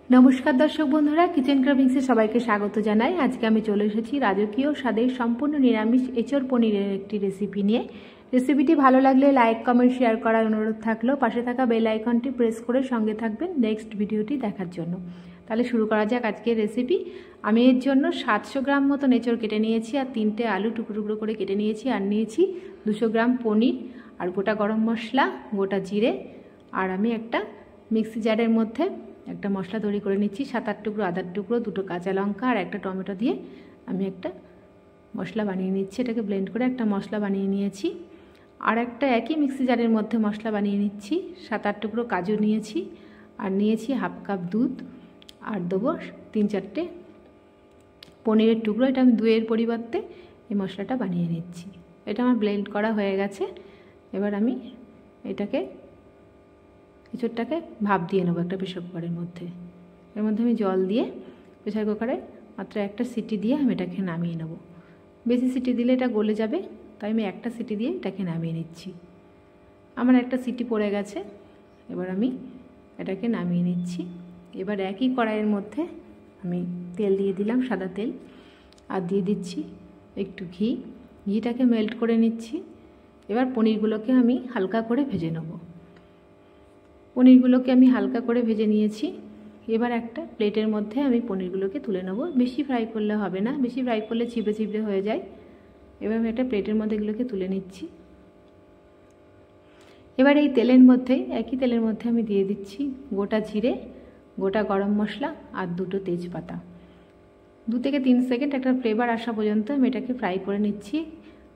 নমস্কার দর্শক বন্ধুরা, কিচেন ক্রাভিংসে সবাইকে স্বাগত জানাই। আজকে আমি চলে এসেছি রাজকীয় স্বাদের সম্পূর্ণ নিরামিষ এঁচোড় পনিরের একটি রেসিপি নিয়ে। রেসিপিটি ভালো লাগলে লাইক কমেন্ট শেয়ার করার অনুরোধ থাকলো। পাশে থাকা বেল আইকনটি প্রেস করে সঙ্গে থাকবেন নেক্সট ভিডিওটি দেখার জন্য। তাহলে শুরু করা যাক আজকের রেসিপি। আমি এর জন্য 700 গ্রাম মতন এঁচোড় কেটে নিয়েছি, আর 3টে আলু টুকরো টুকরো করে কেটে নিয়েছি, আর নিয়েছি 200 গ্রাম পনির, আর গোটা গরম মশলা, গোটা জিরে, আর আমি একটা মিক্সি জারের মধ্যে একটা মশলা তৈরি করে নিচ্ছি। 7-8 টুকরো আদার টুকরো, 2টো কাঁচা লঙ্কা আর একটা টমেটো দিয়ে আমি একটা মশলা বানিয়ে নিচ্ছি। এটাকে ব্লেন্ড করে একটা মশলা বানিয়ে নিয়েছি। আর একটা একই মিক্সি জারের মধ্যে মশলা বানিয়ে নিচ্ছি। 7-8 টুকরো কাজু নিয়েছি, আর নিয়েছি হাফ কাপ দুধ, আর দেবো 3-4টে পনিরের টুকরো। এটা আমি দইয়ের পরিবর্তে এই মশলাটা বানিয়ে নিচ্ছি। এটা আমার ব্লেন্ড করা হয়ে গেছে। এবার আমি এটাকে এঁচোড়টাকে ভাপ দিয়ে নেবো একটা প্রেসার কুকারের মধ্যে। এর মধ্যে আমি জল দিয়ে প্রেসার কুকারে মাত্র একটা সিটি দিয়ে আমি এটাকে নামিয়ে নেব। বেশি সিটি দিলে এটা গলে যাবে, তাই আমি একটা সিটি দিয়ে এটাকে নামিয়ে নিচ্ছি। আমার একটা সিটি পড়ে গেছে, এবার আমি এটাকে নামিয়ে নিচ্ছি। এবার একই কড়াইয়ের মধ্যে আমি তেল দিয়ে দিলাম, সাদা তেল, আর দিয়ে দিচ্ছি একটু ঘি। ঘিটাকে মেল্ট করে নিচ্ছি। এবার পনিরগুলোকে আমি হালকা করে ভেজে নেব। পনিরগুলোকে আমি হালকা করে ভেজে নিয়েছি। এবার একটা প্লেটের মধ্যে আমি পনিরগুলোকে তুলে নেব। বেশি ফ্রাই করলে হবে না, বেশি ফ্রাই করলে চিপড়ে চিপড়ে হয়ে যায়। এবার আমি একটা প্লেটের মধ্যে এগুলোকে তুলে নিচ্ছি। এবার এই তেলের মধ্যেই, একই তেলের মধ্যে আমি দিয়ে দিচ্ছি গোটা জিরে, গোটা গরম মশলা, আর 2টো তেজপাতা। 2 থেকে 3 সেকেন্ড একটা ফ্লেভার আসা পর্যন্ত আমি এটাকে ফ্রাই করে নিচ্ছি।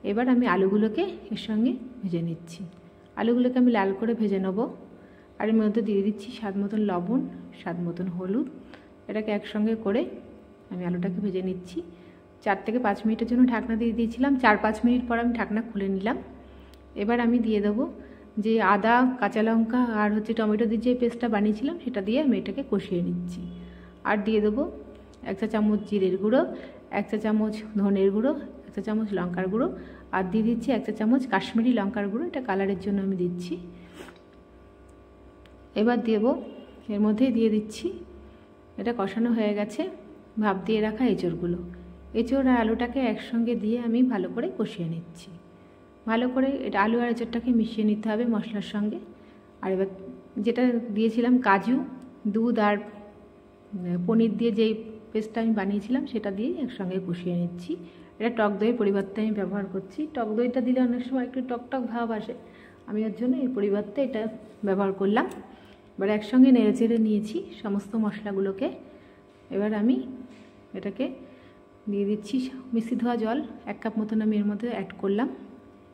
এবার আমি আলুগুলোকে এর সঙ্গে ভেজে নিচ্ছি। আলুগুলোকে আমি লাল করে ভেজে নেব। আর এর মধ্যে দিয়ে দিচ্ছি স্বাদ মতন লবণ, স্বাদ মতন হলুদ। এটাকে একসঙ্গে করে আমি আলুটাকে ভেজে নিচ্ছি। 4 থেকে 5 মিনিটের জন্য ঢাকনা দিয়ে দিয়েছিলাম। 4-5 মিনিট পর আমি ঢাকনা খুলে নিলাম। এবার আমি দিয়ে দেবো যে আদা, কাঁচা লঙ্কা আর টমেটো দিয়ে যে পেস্টটা বানিয়েছিলাম সেটা দিয়ে আমি এটাকে কষিয়ে নিচ্ছি। আর দিয়ে দেবো 1 চা চামচ জিরের গুঁড়ো, 1 চা চামচ ধনের গুঁড়ো, 1 চা চামচ লঙ্কার গুঁড়ো, আর দিয়ে দিচ্ছি 1 চা চামচ কাশ্মীরি লঙ্কার গুঁড়ো। এটা কালারের জন্য আমি দিচ্ছি। এবার দেবো, এর মধ্যেই দিয়ে দিচ্ছি, এটা কষানো হয়ে গেছে, ভাপ দিয়ে রাখা এঁচোড়গুলো। এঁচোড় আর আলুটাকে একসঙ্গে দিয়ে আমি ভালো করে কষিয়ে নিচ্ছি। ভালো করে এটা আলু আর এঁচোড়টাকে মিশিয়ে নিতে হবে মশলার সঙ্গে। আর এবার যেটা দিয়েছিলাম কাজু, দুধ আর পনির দিয়ে যেই পেস্টটা আমি বানিয়েছিলাম সেটা দিয়ে একসঙ্গে কষিয়ে নিচ্ছি। এটা টক দইয়ের পরিবর্তে আমি ব্যবহার করছি। টক দইটা দিলে অনেক সময় একটু টকটক ভাব আসে, আমি ওর জন্য এর পরিবর্তে এটা ব্যবহার করলাম। এবার একসঙ্গে নেড়েচেড়ে নিয়েছি সমস্ত মশলাগুলোকে। এবার আমি এটাকে দিয়ে দিচ্ছি মিষ্টি ধোয়া জল 1 কাপ মতন আমি এর মধ্যে অ্যাড করলাম।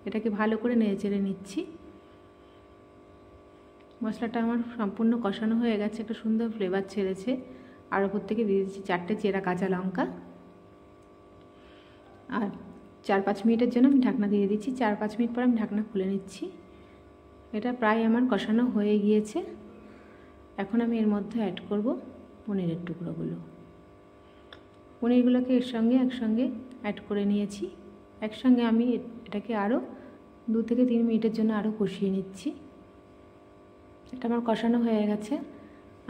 এটাকে ভালো করে নেড়েচেড়ে নিচ্ছি। মশলাটা আমার সম্পূর্ণ কষানো হয়ে গেছে, একটা সুন্দর ফ্লেভার ছেড়েছে। আর ওপর থেকে দিয়ে দিচ্ছি 4টে চেরা কাঁচা লঙ্কা। আর 4-5 মিনিটের জন্য আমি ঢাকনা দিয়ে দিচ্ছি। 4-5 মিনিট পর আমি ঢাকনা খুলে নিচ্ছি। এটা প্রায় আমার কষানো হয়ে গিয়েছে। এখন আমি এর মধ্যে অ্যাড করব পনিরের টুকরোগুলো। পনিরগুলোকে এর সঙ্গে একসঙ্গে অ্যাড করে নিয়েছি। একসঙ্গে আমি এটাকে আরও 2 থেকে 3 মিনিটের জন্য আরও কষিয়ে নিচ্ছি। এটা আমার কষানো হয়ে গেছে।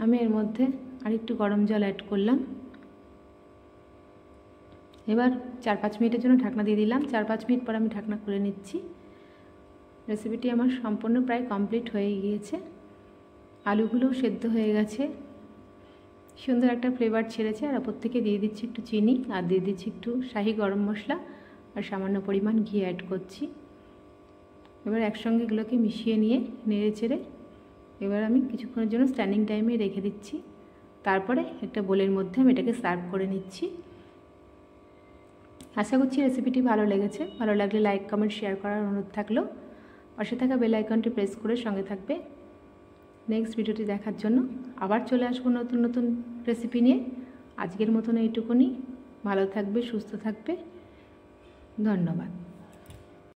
আমি এর মধ্যে আরেকটু গরম জল অ্যাড করলাম। এবার 4-5 মিনিটের জন্য ঢাকনা দিয়ে দিলাম। 4-5 মিনিট পর আমি ঢাকনা খুলে নিচ্ছি। রেসিপিটি আমার সম্পূর্ণ প্রায় কমপ্লিট হয়ে গিয়েছে। আলুগুলোও সেদ্ধ হয়ে গেছে, সুন্দর একটা ফ্লেভার ছেড়েছে। আর ওপর থেকে দিয়ে দিচ্ছি একটু চিনি, আর দিয়ে দিচ্ছি একটু শাহি গরম মশলা, আর সামান্য পরিমাণ ঘি অ্যাড করছি। এবার একসঙ্গে এগুলোকে মিশিয়ে নিয়ে নেড়ে চেড়ে এবার আমি কিছুক্ষণের জন্য স্ট্যান্ডিং টাইমে রেখে দিচ্ছি। তারপরে একটা বোলের মধ্যে আমি এটাকে সার্ভ করে নিচ্ছি। আশা করছি রেসিপিটি ভালো লেগেছে। ভালো লাগলে লাইক কমেন্ট শেয়ার করার অনুরোধ থাকলো। পাশে থাকা বেল আইকনটি প্রেস করে সঙ্গে থাকবে নেক্সট ভিডিওটি দেখার জন্য। আবার চলে আসবো নতুন নতুন রেসিপি নিয়ে। আজকের মতন এইটুকুনি। ভালো থাকবে, সুস্থ থাকবে। ধন্যবাদ।